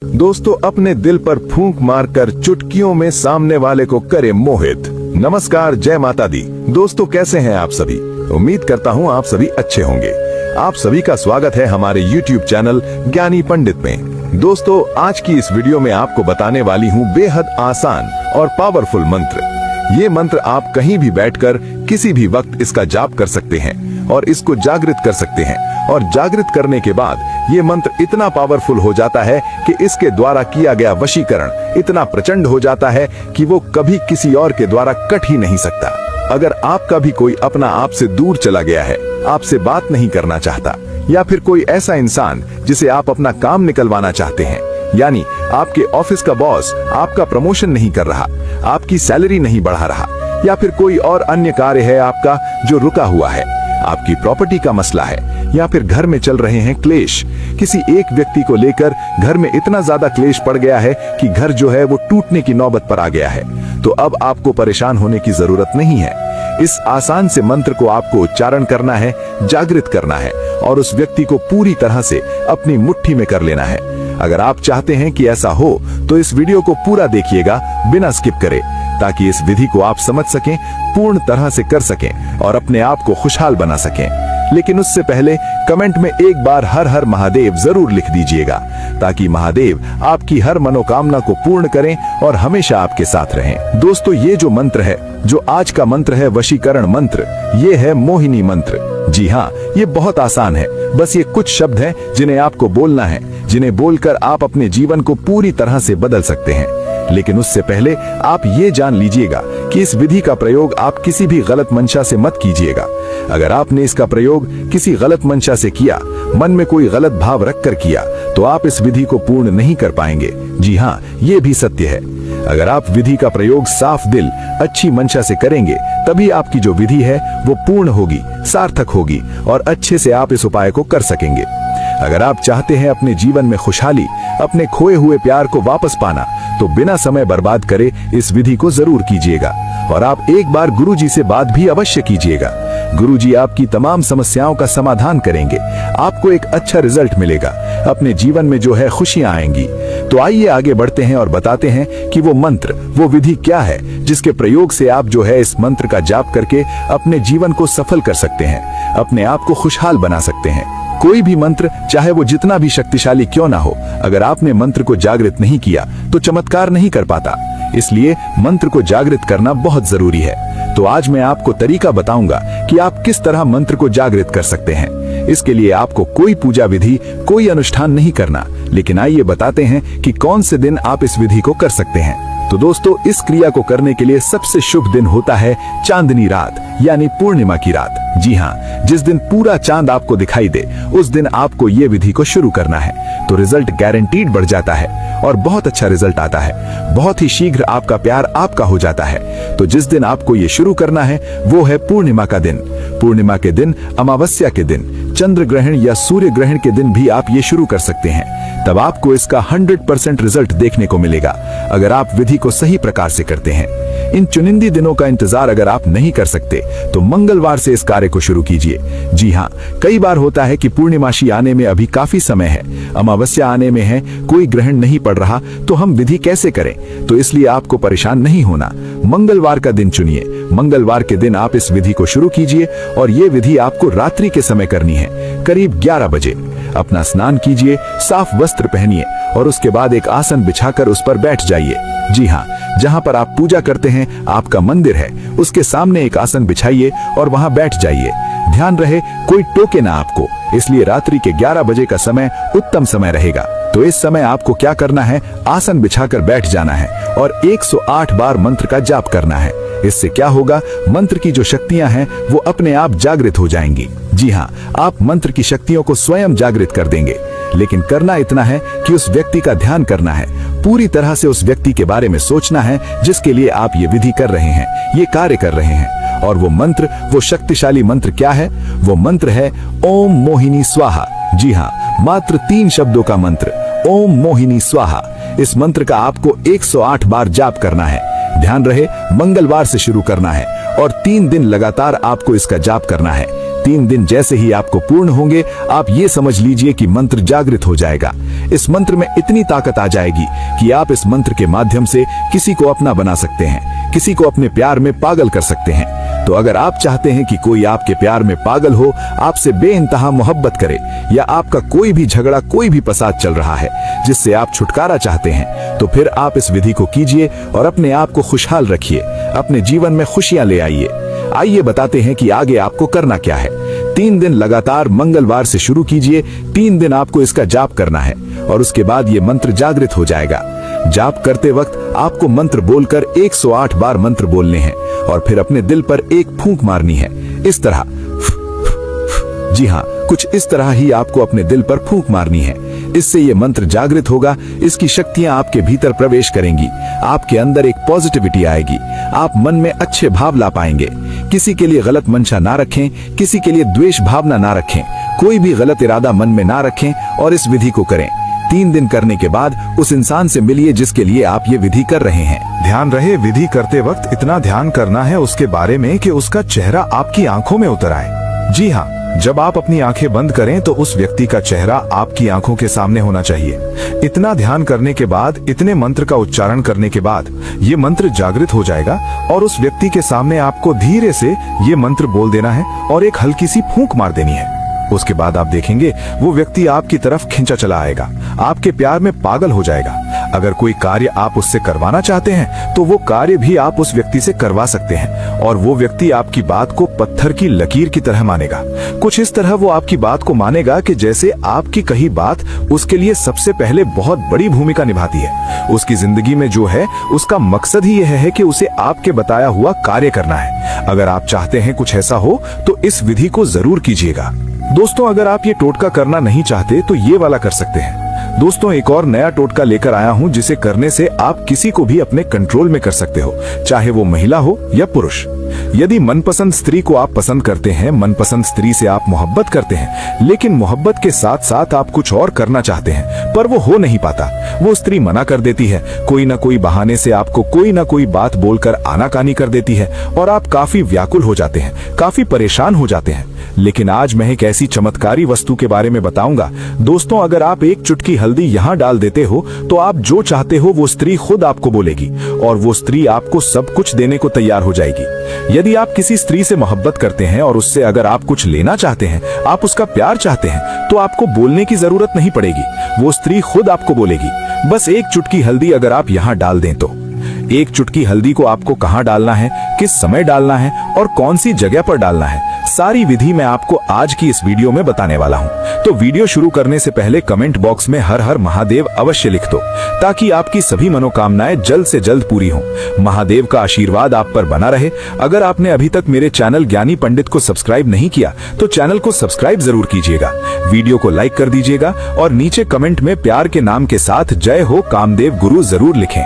दोस्तों, अपने दिल पर फूंक मारकर चुटकियों में सामने वाले को करे मोहित। नमस्कार, जय माता दी। दोस्तों, कैसे हैं आप सभी? उम्मीद करता हूं आप सभी अच्छे होंगे। आप सभी का स्वागत है हमारे YouTube चैनल ज्ञानी पंडित में। दोस्तों, आज की इस वीडियो में आपको बताने वाली हूं बेहद आसान और पावरफुल मंत्र। ये मंत्र आप कहीं भी बैठकर किसी भी वक्त इसका जाप कर सकते हैं और इसको जागृत कर सकते हैं। और जागृत करने के बाद ये मंत्र इतना पावरफुल हो जाता है कि इसके द्वारा किया गया वशीकरण इतना प्रचंड हो जाता है कि वो कभी किसी और के द्वारा कट ही नहीं सकता। अगर आपका भी कोई अपना आपसे दूर चला गया है, आपसे बात नहीं करना चाहता, या फिर कोई ऐसा इंसान जिसे आप अपना काम निकलवाना चाहते हैं, यानी आपके ऑफिस का बॉस आपका प्रमोशन नहीं कर रहा, आपकी सैलरी नहीं बढ़ा रहा, या फिर कोई और अन्य कार्य है आपका जो रुका हुआ है, आपकी प्रॉपर्टी का मसला है, या फिर घर में चल रहे हैं क्लेश, किसी एक व्यक्ति को लेकर घर में इतना ज्यादा क्लेश पड़ गया है कि घर जो है वो टूटने की नौबत पर आ गया है, तो अब आपको परेशान होने की जरूरत नहीं है। इस आसान से मंत्र को आपको उच्चारण करना है, जागृत करना है और उस व्यक्ति को पूरी तरह से अपनी मुट्ठी में कर लेना है। अगर आप चाहते हैं कि ऐसा हो तो इस वीडियो को पूरा देखिएगा बिना स्किप करे, ताकि इस विधि को आप समझ सकें, पूर्ण तरह से कर सकें और अपने आप को खुशहाल बना सकें। लेकिन उससे पहले कमेंट में एक बार हर हर महादेव जरूर लिख दीजिएगा, ताकि महादेव आपकी हर मनोकामना को पूर्ण करें और हमेशा आपके साथ रहें। दोस्तों, ये जो मंत्र है, जो आज का मंत्र है वशीकरण मंत्र, ये है मोहिनी मंत्र। जी हाँ, ये बहुत आसान है। बस ये कुछ शब्द हैं जिन्हें आपको बोलना है, जिन्हें बोलकर आप अपने जीवन को पूरी तरह से बदल सकते हैं। लेकिन उससे पहले आप ये जान लीजिएगा कि इस विधि का प्रयोग आप किसी भी गलत मंशा से मत कीजिएगा। अगर आपने इसका प्रयोग किसी गलत मंशा से किया, मन में कोई गलत भाव रखकर किया, तो आप इस विधि को पूर्ण नहीं कर पाएंगे। जी हाँ, ये भी सत्य है। अगर आप विधि का प्रयोग साफ दिल, अच्छी मंशा से करेंगे, तभी आपकी जो विधि है वो पूर्ण होगी, सार्थक होगी और अच्छे से आप इस उपाय को कर सकेंगे। अगर आप चाहते हैं अपने जीवन में खुशहाली, अपने खोए हुए प्यार को वापस पाना, तो बिना समय बर्बाद करे इस विधि को जरूर कीजिएगा। और आप एक बार गुरुजी से बात भी अवश्य कीजिएगा। गुरुजी आपकी तमाम समस्याओं का समाधान करेंगे, आपको एक अच्छा रिजल्ट मिलेगा, अपने जीवन में जो है खुशियां आएंगी। तो आइए आगे बढ़ते हैं और बताते हैं कि वो मंत्र, वो विधि क्या है जिसके प्रयोग से आप जो है इस मंत्र का जाप करके अपने जीवन को सफल कर सकते हैं, अपने आप को खुशहाल बना सकते हैं। कोई भी मंत्र, चाहे वो जितना भी शक्तिशाली क्यों ना हो, अगर आपने मंत्र को जागृत नहीं किया तो चमत्कार नहीं कर पाता। इसलिए मंत्र को जागृत करना बहुत जरूरी है। तो आज मैं आपको तरीका बताऊंगा कि आप किस तरह मंत्र को जागृत कर सकते हैं। इसके लिए आपको कोई पूजा विधि, कोई अनुष्ठान नहीं करना, लेकिन आइए बताते हैं कि कौन से दिन आप इस विधि को कर सकते हैं। तो दोस्तों, इस क्रिया को करने के लिए सबसे शुभ दिन होता है चांदनी रात, यानी पूर्णिमा की रात। जी हाँ, जिस दिन पूरा चांद आपको दिखाई दे, उस दिन आपको ये विधि को शुरू करना है, तो रिजल्ट गारंटीड बढ़ जाता है और बहुत अच्छा रिजल्ट आता है। बहुत ही शीघ्र आपका प्यार आपका हो जाता है। तो जिस दिन आपको ये शुरू करना है वो है पूर्णिमा का दिन। पूर्णिमा के दिन, अमावस्या के दिन, चंद्र ग्रहण या सूर्य ग्रहण के दिन भी आप ये शुरू कर सकते हैं। तब आपको इसका 100% रिजल्ट देखने को मिलेगा, अगर आप विधि को सही प्रकार से करते हैं। इन चुनिंदी दिनों का इंतजार अगर आप नहीं कर सकते, तो मंगलवार से इस कार्य को शुरू कीजिए। जी हाँ, कई बार होता है कि पूर्णिमाशी आने में अभी काफी समय है, अमावस्या आने में है, कोई ग्रहण नहीं पड़ रहा, तो हम विधि कैसे करें? तो इसलिए आपको परेशान नहीं होना। मंगलवार का दिन चुनिए। मंगलवार के दिन आप इस विधि को शुरू कीजिए और ये विधि आपको रात्रि के समय करनी है, करीब 11 बजे। अपना स्नान कीजिए, साफ वस्त्र पहनिए और उसके बाद एक आसन बिछाकर उस पर बैठ जाइए। जी हाँ, जहाँ पर आप पूजा करते हैं, आपका मंदिर है, उसके सामने एक आसन बिछाइए और वहाँ बैठ जाइए। ध्यान रहे कोई टोके ना आपको, इसलिए रात्रि के 11 बजे का समय उत्तम समय रहेगा। तो इस समय आपको क्या करना है, आसन बिछाकर बैठ जाना है और 108 बार मंत्र का जाप करना है। इससे क्या होगा, मंत्र की जो शक्तियां हैं वो अपने आप जागृत हो जाएंगी। जी हाँ, आप मंत्र की शक्तियों को स्वयं जागृत कर देंगे। लेकिन करना इतना है कि उस व्यक्ति का ध्यान करना है, पूरी तरह से उस व्यक्ति के बारे में सोचना है जिसके लिए आप ये विधि कर रहे हैं, ये कार्य कर रहे हैं। और वो मंत्र, वो शक्तिशाली मंत्र क्या है? वो मंत्र है ओम मोहिनी स्वाहा। जी हाँ, मात्र 3 शब्दों का मंत्र, ओम मोहिनी स्वाहा। इस मंत्र का आपको 108 बार जाप करना है। ध्यान रहे मंगलवार से शुरू करना है और 3 दिन लगातार आपको इसका जाप करना है। 3 दिन जैसे ही आपको पूर्ण होंगे, आप ये समझ लीजिए कि मंत्र जागृत हो जाएगा। इस मंत्र में इतनी ताकत आ जाएगी कि आप इस मंत्र के माध्यम से किसी को अपना बना सकते हैं, किसी को अपने प्यार में पागल कर सकते हैं। तो अगर आप चाहते हैं कि कोई आपके प्यार में पागल हो, आपसे बेइंतहा मोहब्बत करे, या आपका कोई भी झगड़ा, कोई भी फसाद चल रहा है जिससे आप छुटकारा चाहते हैं, तो फिर आप इस विधि को कीजिए और अपने आप को खुशहाल रखिए, अपने जीवन में खुशियां ले आइए। आइए बताते हैं कि आगे आपको करना क्या है। 3 दिन लगातार मंगलवार से शुरू कीजिए। 3 दिन आपको इसका जाप करना है और उसके बाद ये मंत्र जागृत हो जाएगा। जाप करते वक्त आपको मंत्र बोलकर 108 बार मंत्र बोलने हैं और फिर अपने दिल पर एक फूंक मारनी है, इस तरह। जी हाँ, कुछ इस तरह ही आपको अपने दिल पर फूंक मारनी है। इससे ये मंत्र जागृत होगा, इसकी शक्तियां आपके भीतर प्रवेश करेंगी, आपके अंदर एक पॉजिटिविटी आएगी, आप मन में अच्छे भाव ला पाएंगे। किसी के लिए गलत मंशा ना रखें, किसी के लिए द्वेष भावना ना रखें, कोई भी गलत इरादा मन में ना रखें और इस विधि को करें। 3 दिन करने के बाद उस इंसान से मिलिए जिसके लिए आप ये विधि कर रहे हैं। ध्यान रहे, विधि करते वक्त इतना ध्यान करना है उसके बारे में कि उसका चेहरा आपकी आंखों में उतर आए। जी हाँ, जब आप अपनी आंखें बंद करें तो उस व्यक्ति का चेहरा आपकी आंखों के सामने होना चाहिए। इतना ध्यान करने के बाद, इतने मंत्र का उच्चारण करने के बाद ये मंत्र जागृत हो जाएगा और उस व्यक्ति के सामने आपको धीरे से ये मंत्र बोल देना है और एक हल्की सी फूंक मार देनी है। उसके बाद आप देखेंगे वो व्यक्ति आपकी तरफ खींचा चला आएगा, आपके प्यार में पागल हो जाएगा। अगर कोई कार्य आप उससे करवाना चाहते हैं तो वो कार्य भी आप उस व्यक्ति से करवा सकते हैं और वो व्यक्ति आपकी बात को पत्थर की लकीर की तरह मानेगा। कुछ इस तरह वो आपकी बात को मानेगा कि जैसे आपकी कही बात उसके लिए सबसे पहले बहुत बड़ी भूमिका निभाती है। उसकी जिंदगी में जो है उसका मकसद ही यह है कि उसे आपके बताया हुआ कार्य करना है। अगर आप चाहते हैं कुछ ऐसा हो तो इस विधि को जरूर कीजिएगा। दोस्तों, अगर आप ये टोटका करना नहीं चाहते तो ये वाला कर सकते हैं। दोस्तों, एक और नया टोटका लेकर आया हूं जिसे करने से आप किसी को भी अपने कंट्रोल में कर सकते हो, चाहे वो महिला हो या पुरुष। यदि मनपसंद स्त्री को आप पसंद करते हैं, मनपसंद स्त्री से आप मोहब्बत करते हैं, लेकिन मोहब्बत के साथ साथ आप कुछ और करना चाहते हैं पर वो हो नहीं पाता, वो स्त्री मना कर देती है, कोई ना कोई बहाने से आपको कोई ना कोई बात बोलकर आनाकानी कर देती है और आप काफी व्याकुल हो जाते हैं, काफी परेशान हो जाते हैं। लेकिन आज मैं एक ऐसी चमत्कारी वस्तु के बारे में बताऊंगा। दोस्तों, अगर आप एक चुटकी हल्दी यहाँ डाल देते हो तो आप जो चाहते हो वो स्त्री खुद आपको बोलेगी और वो स्त्री आपको सब कुछ देने को तैयार हो जाएगी। यदि आप किसी स्त्री से मोहब्बत करते हैं और उससे अगर आप कुछ लेना चाहते हैं, आप उसका प्यार चाहते हैं, तो आपको बोलने की जरूरत नहीं पड़ेगी, वो स्त्री खुद आपको बोलेगी। बस एक चुटकी हल्दी अगर आप यहाँ डाल दें तो। एक चुटकी हल्दी को आपको कहाँ डालना है, किस समय डालना है और कौन सी जगह पर डालना है, सारी विधि मैं आपको आज की इस वीडियो में बताने वाला हूँ। तो वीडियो शुरू करने से पहले कमेंट बॉक्स में हर हर महादेव अवश्य लिख दो ताकि आपकी सभी मनोकामनाएं जल्द से जल्द पूरी हों। महादेव का आशीर्वाद आप पर बना रहे। अगर आपने अभी तक मेरे चैनल ज्ञानी पंडित को सब्सक्राइब नहीं किया तो चैनल को सब्सक्राइब जरूर कीजिएगा, वीडियो को लाइक कर दीजिएगा और नीचे कमेंट में प्यार के नाम के साथ जय हो कामदेव गुरु जरूर लिखें।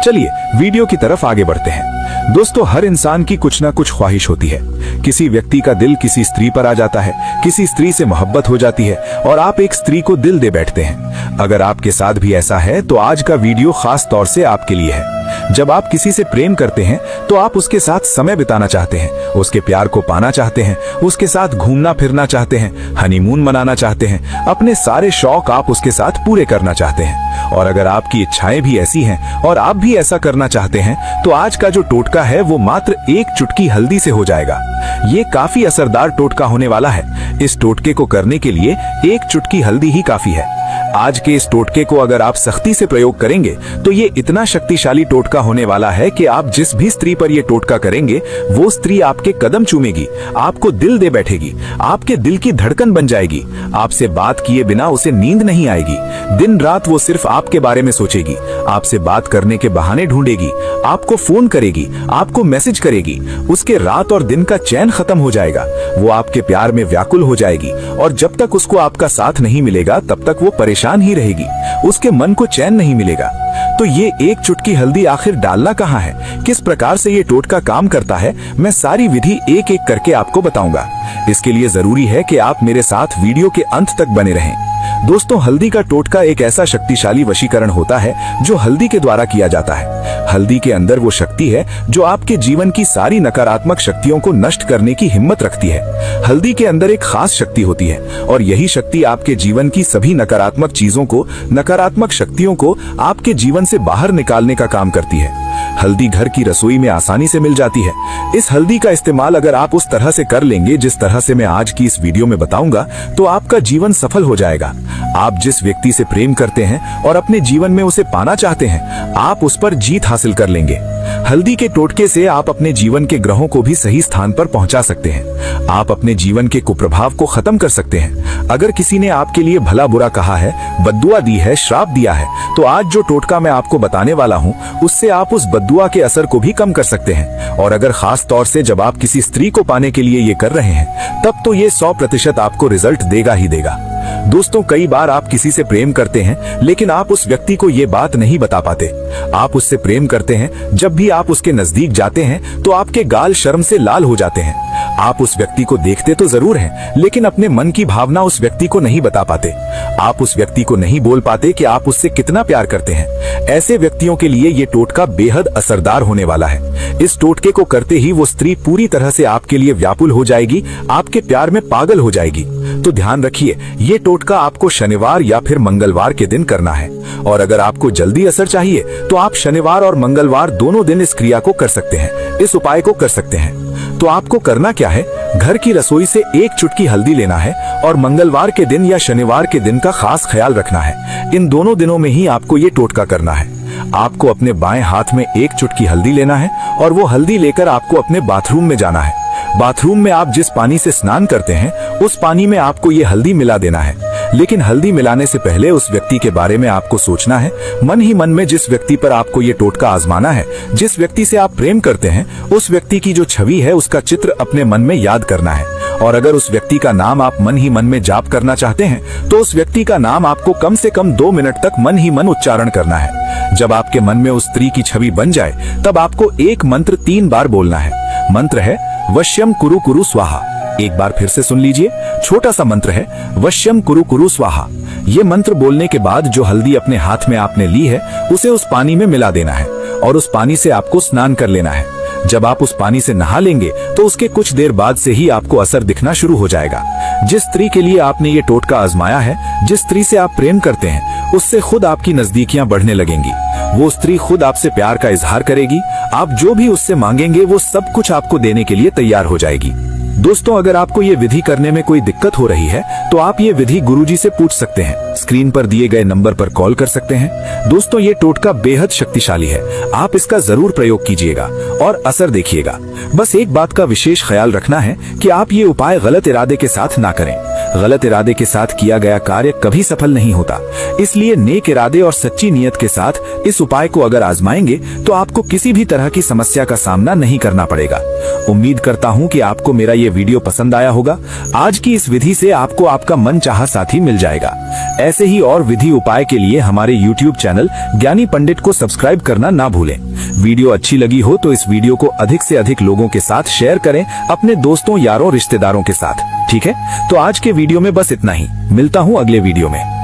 चलिए वीडियो की तरफ आगे बढ़ते हैं। दोस्तों, हर इंसान की कुछ ना कुछ ख्वाहिश होती है। किसी व्यक्ति का दिल किसी स्त्री पर आ जाता है, किसी स्त्री से मोहब्बत हो जाती है और आप एक स्त्री को दिल दे बैठते हैं। अगर आपके साथ भी ऐसा है तो आज का वीडियो खास तौर से आपके लिए है। जब आप किसी से प्रेम करते हैं तो आप उसके साथ समय बिताना चाहते हैं, उसके प्यार को पाना चाहते हैं, उसके साथ घूमना फिरना चाहते हैं, हनीमून मनाना चाहते हैं, अपने सारे शौक आप उसके साथ पूरे करना चाहते हैं। और अगर आपकी इच्छाएं भी ऐसी हैं और आप भी ऐसा करना चाहते हैं तो आज का जो टोटका है वो मात्र एक चुटकी हल्दी से हो जाएगा। ये काफी असरदार टोटका होने वाला है। इस टोटके को करने के लिए एक चुटकी हल्दी ही काफी है। आज के इस टोटके को अगर आप सख्ती से प्रयोग करेंगे तो ये इतना शक्तिशाली टोटका होने वाला है कि आप जिस भी स्त्री पर ये टोटका करेंगे वो स्त्री आपके कदम चूमेगी, आपको दिल दे बैठेगी, आपके दिल की धड़कन बन जाएगी। आपसे बात किए बिना उसे नींद नहीं आएगी। दिन रात वो सिर्फ आपके बारे में सोचेगी, आपसे बात करने के बहाने ढूंढेगी, आपको फोन करेगी, आपको मैसेज करेगी। उसके रात और दिन का चैन खत्म हो जाएगा। वो आपके प्यार में व्याकुल हो जाएगी और जब तक उसको आपका साथ नहीं मिलेगा तब तक वो परेशान ही रहेगी, उसके मन को चैन नहीं मिलेगा। तो ये एक चुटकी हल्दी आखिर डालना कहाँ है, किस प्रकार से ये टोटका काम करता है, मैं सारी विधि एक एक करके आपको बताऊंगा। इसके लिए जरूरी है कि आप मेरे साथ वीडियो के अंत तक बने रहें। दोस्तों, हल्दी का टोटका एक ऐसा शक्तिशाली वशीकरण होता है जो हल्दी के द्वारा किया जाता है। हल्दी के अंदर वो शक्ति है जो आपके जीवन की सारी नकारात्मक शक्तियों को नष्ट करने की हिम्मत रखती है। हल्दी के अंदर एक खास शक्ति होती है और यही शक्ति आपके जीवन की सभी नकारात्मक चीजों को, नकारात्मक शक्तियों को आपके जीवन से बाहर निकालने का काम करती है। हल्दी घर की रसोई में आसानी से मिल जाती है। इस हल्दी का इस्तेमाल अगर आप उस तरह से कर लेंगे जिस तरह से मैं आज की इस वीडियो में बताऊंगा, तो आपका जीवन सफल हो जाएगा। आप जिस व्यक्ति से प्रेम करते हैं और अपने जीवन में उसे पाना चाहते हैं, आप उस पर जीत हासिल कर लेंगे। हल्दी के टोटके से आप अपने जीवन के ग्रहों को भी सही स्थान पर पहुंचा सकते हैं। आप अपने जीवन के कुप्रभाव को खत्म कर सकते हैं। अगर किसी ने आपके लिए भला बुरा कहा है, बद्दुआ दी है, श्राप दिया है, तो आज जो टोटका मैं आपको बताने वाला हूं, उससे आप उस बद्दुआ के असर को भी कम कर सकते हैं। और अगर खास तौर से जब आप किसी स्त्री को पाने के लिए ये कर रहे हैं, तब तो ये 100% आपको रिजल्ट देगा ही देगा। दोस्तों, कई बार आप किसी से प्रेम करते हैं, लेकिन आप उस व्यक्ति को ये बात नहीं बता पाते। आप उससे प्रेम करते हैं, जब भी आप उसके नजदीक जाते हैं तो आपके गाल शर्म से लाल हो जाते हैं। आप उस व्यक्ति को देखते तो जरूर हैं, लेकिन अपने मन की भावना उस व्यक्ति को नहीं बता पाते। आप उस व्यक्ति को नहीं बोल पाते कि आप उससे कितना प्यार करते हैं। ऐसे व्यक्तियों के लिए ये टोटका बेहद असरदार होने वाला है। इस टोटके को करते ही वो स्त्री पूरी तरह से आपके लिए व्याकुल हो जाएगी, आपके प्यार में पागल हो जाएगी। तो ध्यान रखिए, ये टोटका आपको शनिवार या फिर मंगलवार के दिन करना है। और अगर आपको जल्दी असर चाहिए तो आप शनिवार और मंगलवार दोनों दिन इस क्रिया को कर सकते हैं, इस उपाय को कर सकते हैं। तो आपको करना क्या है, घर की रसोई से एक चुटकी हल्दी लेना है और मंगलवार के दिन या शनिवार के दिन का खास ख्याल रखना है। इन दोनों दिनों में ही आपको ये टोटका करना है। आपको अपने बाएं हाथ में एक चुटकी हल्दी लेना है और वो हल्दी लेकर आपको अपने बाथरूम में जाना है। बाथरूम में आप जिस पानी से स्नान करते हैं, उस पानी में आपको ये हल्दी मिला देना है। लेकिन हल्दी मिलाने से पहले उस व्यक्ति के बारे में आपको सोचना है। मन ही मन में जिस व्यक्ति पर आपको ये टोटका आजमाना है, जिस व्यक्ति से आप प्रेम करते हैं, उस व्यक्ति की जो छवि है उसका चित्र अपने मन में याद करना है। और अगर उस व्यक्ति का नाम आप मन ही मन में जाप करना चाहते हैं, तो उस व्यक्ति का नाम आपको कम से कम 2 मिनट तक मन ही मन उच्चारण करना है। जब आपके मन में उस स्त्री की छवि बन जाए, तब आपको एक मंत्र 3 बार बोलना है। मंत्र है वश्यम कुरु कुरु स्वाहा। एक बार फिर से सुन लीजिए, छोटा सा मंत्र है वश्यम कुरु कुरु स्वाहा। ये मंत्र बोलने के बाद जो हल्दी अपने हाथ में आपने ली है, उसे उस पानी में मिला देना है और उस पानी से आपको स्नान कर लेना है। जब आप उस पानी से नहा लेंगे तो उसके कुछ देर बाद से ही आपको असर दिखना शुरू हो जाएगा। जिस स्त्री के लिए आपने ये टोटका आजमाया है, जिस स्त्री से आप प्रेम करते हैं, उससे खुद आपकी नजदीकियां बढ़ने लगेंगी। वो स्त्री खुद आपसे प्यार का इजहार करेगी। आप जो भी उससे मांगेंगे वो सब कुछ आपको देने के लिए तैयार हो जाएगी। दोस्तों, अगर आपको ये विधि करने में कोई दिक्कत हो रही है, तो आप ये विधि गुरुजी से पूछ सकते हैं। स्क्रीन पर दिए गए नंबर पर कॉल कर सकते हैं। दोस्तों, ये टोटका बेहद शक्तिशाली है। आप इसका जरूर प्रयोग कीजिएगा और असर देखिएगा। बस एक बात का विशेष ख्याल रखना है कि आप ये उपाय गलत इरादे के साथ ना करें। गलत इरादे के साथ किया गया कार्य कभी सफल नहीं होता। इसलिए नेक इरादे और सच्ची नीयत के साथ इस उपाय को अगर आजमाएंगे, तो आपको किसी भी तरह की समस्या का सामना नहीं करना पड़ेगा। उम्मीद करता हूँ कि आपको मेरा ये वीडियो पसंद आया होगा। आज की इस विधि से आपको आपका मनचाहा साथी मिल जाएगा। ऐसे ही और विधि उपाय के लिए हमारे YouTube चैनल ज्ञानी पंडित को सब्सक्राइब करना ना भूलें। वीडियो अच्छी लगी हो तो इस वीडियो को अधिक से अधिक लोगों के साथ शेयर करें, अपने दोस्तों, यारों, रिश्तेदारों के साथ। ठीक है, तो आज के वीडियो में बस इतना ही। मिलता हूँ अगले वीडियो में।